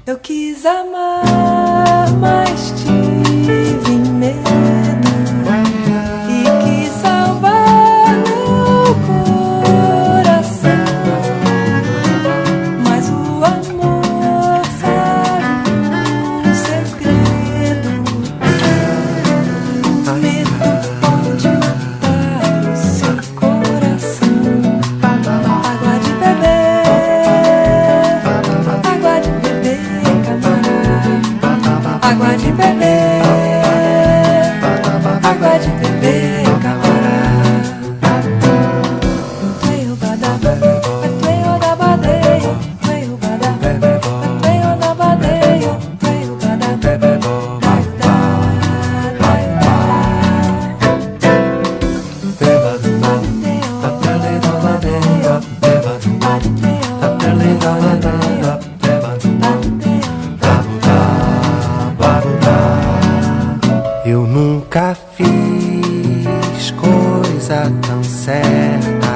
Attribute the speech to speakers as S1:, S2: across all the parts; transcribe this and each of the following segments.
S1: Eu quis amar, mas tive medo e quis salvar meu coração. Mas o amor sabe um segredo. Medo pode matar o seu coração. Água de beber, água de beber. Água de beber, água de beber, camarada. Tueu badaba, tueu da badeia, tueu badaba, tueu da badeia, tueu badaba.
S2: Eu nunca fiz coisa tão certa.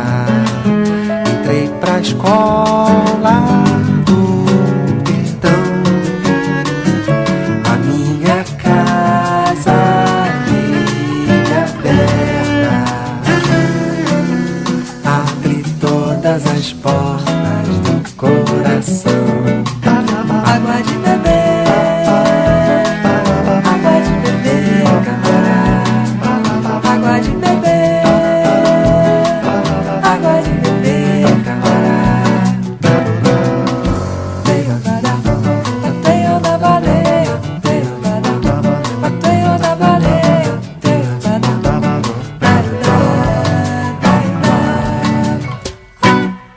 S2: Entrei pra escola